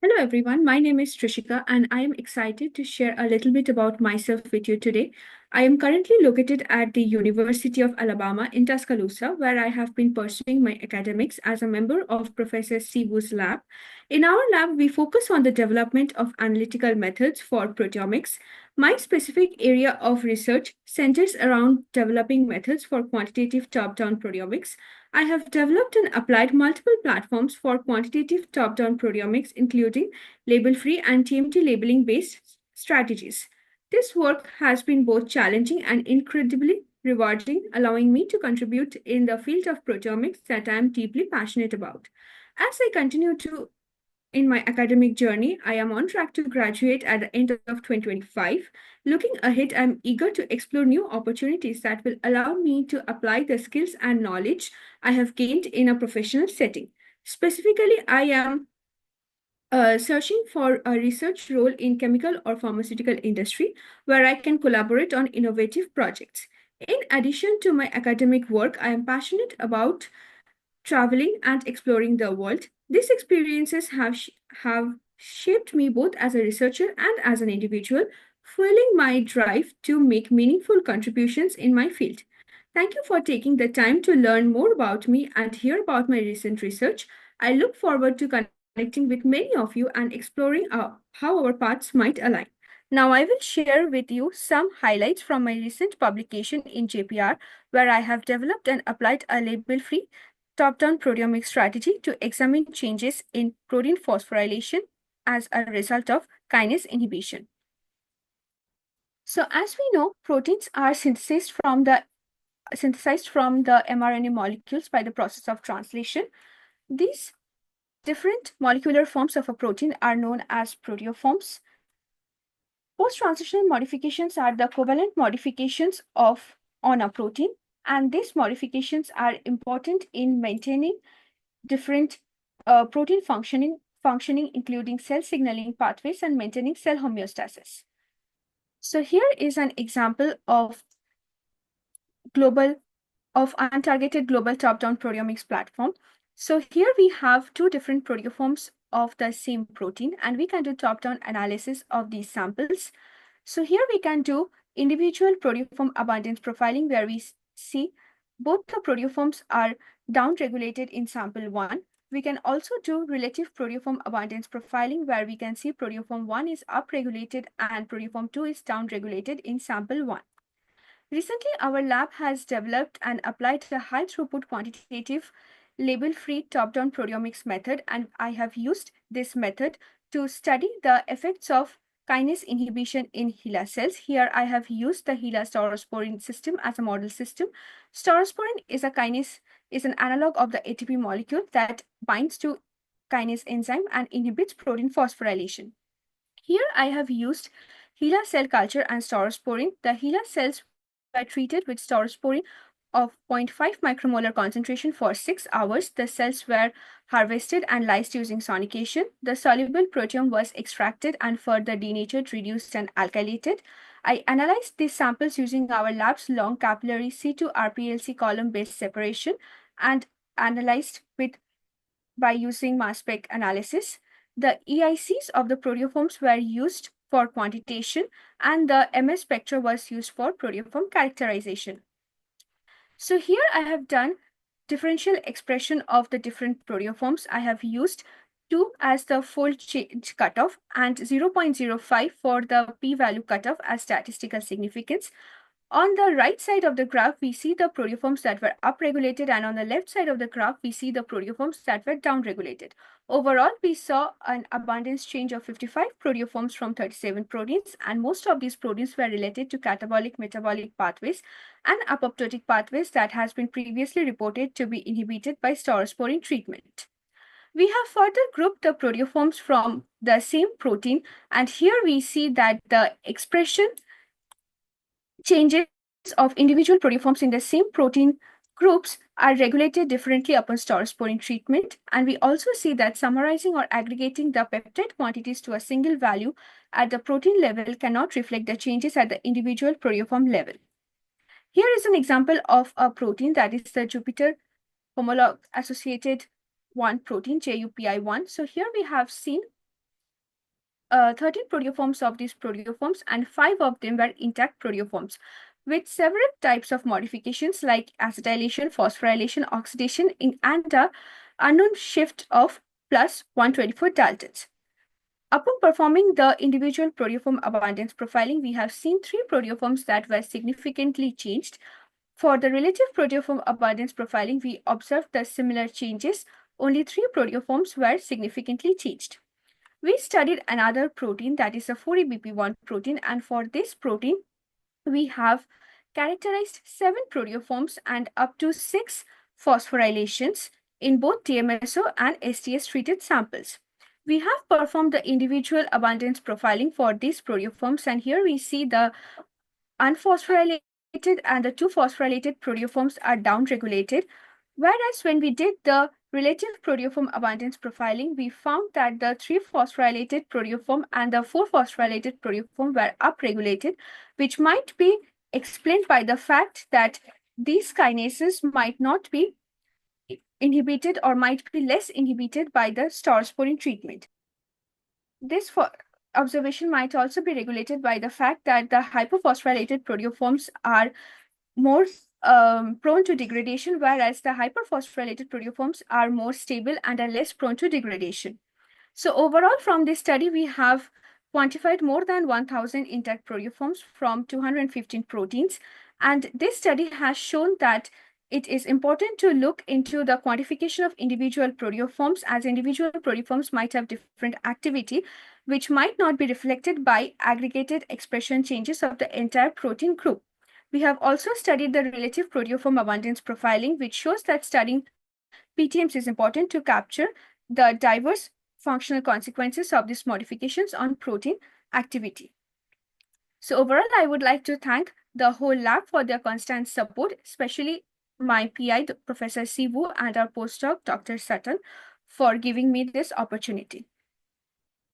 Hello everyone, my name is Trishika and I am excited to share a little bit about myself with you today. I am currently located at the University of Alabama in Tuscaloosa, where I have been pursuing my academics as a member of Professor Sibu's lab. In our lab, we focus on the development of analytical methods for proteomics. My specific area of research centers around developing methods for quantitative top-down proteomics. I have developed and applied multiple platforms for quantitative top-down proteomics, including label-free and TMT labeling-based strategies. This work has been both challenging and incredibly rewarding, allowing me to contribute in the field of proteomics that I am deeply passionate about. As I continue to in my academic journey, I am on track to graduate at the end of 2025. Looking ahead, I'm eager to explore new opportunities that will allow me to apply the skills and knowledge I have gained in a professional setting. Specifically, I am searching for a research role in chemical or pharmaceutical industry where I can collaborate on innovative projects. In addition to my academic work, I am passionate about traveling and exploring the world. These experiences have shaped me both as a researcher and as an individual, fueling my drive to make meaningful contributions in my field. Thank you for taking the time to learn more about me and hear about my recent research. I look forward to connecting with many of you and exploring how our paths might align. Now, I will share with you some highlights from my recent publication in JPR, where I have developed and applied a label free top-down proteomic strategy to examine changes in protein phosphorylation as a result of kinase inhibition. So as we know, proteins are synthesized from the mRNA molecules by the process of translation. These different molecular forms of a protein are known as proteoforms. Post-translational modifications are the covalent modifications on a protein, and these modifications are important in maintaining different protein functioning, including cell signaling pathways and maintaining cell homeostasis. So here is an example of untargeted global top-down proteomics platform. So here we have two different proteoforms of the same protein, and we can do top-down analysis of these samples. So here we can do individual proteoform abundance profiling, where we see both the proteoforms are down-regulated in sample 1. We can also do relative proteoform abundance profiling, where we can see proteoform 1 is upregulated and proteoform 2 is down-regulated in sample 1. Recently, our lab has developed and applied a high-throughput quantitative label-free top-down proteomics method, and I have used this method to study the effects of kinase inhibition in HeLa cells. Here, I have used the HeLa staurosporine system as a model system. Staurosporine is an analog of the ATP molecule that binds to kinase enzyme and inhibits protein phosphorylation. Here, I have used HeLa cell culture and staurosporine. The HeLa cells were treated with staurosporine of 0.5 micromolar concentration for 6 hours. The cells were harvested and lysed using sonication. The soluble proteome was extracted and further denatured, reduced, and alkylated. I analyzed these samples using our lab's long capillary C2-RPLC column-based separation and analyzed by using mass spec analysis. The EICs of the proteoforms were used for quantitation, and the MS spectra was used for proteoform characterization. So here I have done differential expression of the different proteoforms. I have used 2 as the fold change cutoff and 0.05 for the p-value cutoff as statistical significance. On the right side of the graph, we see the proteoforms that were upregulated, and on the left side of the graph, we see the proteoforms that were downregulated. Overall, we saw an abundance change of 55 proteoforms from 37 proteins, and most of these proteins were related to catabolic metabolic pathways and apoptotic pathways that has been previously reported to be inhibited by staurosporine treatment. We have further grouped the proteoforms from the same protein, and here we see that the expression changes of individual proteoforms in the same protein groups are regulated differently upon staurosporine treatment. And we also see that summarizing or aggregating the peptide quantities to a single value at the protein level cannot reflect the changes at the individual proteoform level. Here is an example of a protein, that is the Jupiter homolog associated 1 protein, JUPI1. So here we have seen 13 proteoforms of these proteoforms, and 5 of them were intact proteoforms with several types of modifications like acetylation, phosphorylation, oxidation, and a unknown shift of plus 124 Daltons. Upon performing the individual proteoform abundance profiling, we have seen 3 proteoforms that were significantly changed. For the relative proteoform abundance profiling, we observed the similar changes. Only 3 proteoforms were significantly changed. We studied another protein, that is a 4EBP1 protein, and for this protein, we have characterized 7 proteoforms and up to 6 phosphorylations in both TMSO and STS treated samples. We have performed the individual abundance profiling for these proteoforms, and here we see the unphosphorylated and the 2 phosphorylated proteoforms are downregulated, whereas when we did the relative proteoform abundance profiling, we found that the 3 phosphorylated proteoform and the 4 phosphorylated proteoform were upregulated, which might be explained by the fact that these kinases might not be inhibited or might be less inhibited by the staurosporine treatment. This observation might also be regulated by the fact that the hypophosphorylated proteoforms are more prone to degradation, whereas the hyperphosphorylated proteoforms are more stable and are less prone to degradation. So overall, from this study, we have quantified more than 1,000 intact proteoforms from 215 proteins. And this study has shown that it is important to look into the quantification of individual proteoforms, as individual proteoforms might have different activity, which might not be reflected by aggregated expression changes of the entire protein group. We have also studied the relative proteoform abundance profiling, which shows that studying PTMs is important to capture the diverse functional consequences of these modifications on protein activity. So overall, I would like to thank the whole lab for their constant support, especially my PI, Professor Sivu, and our postdoc, Dr. Sutton, for giving me this opportunity.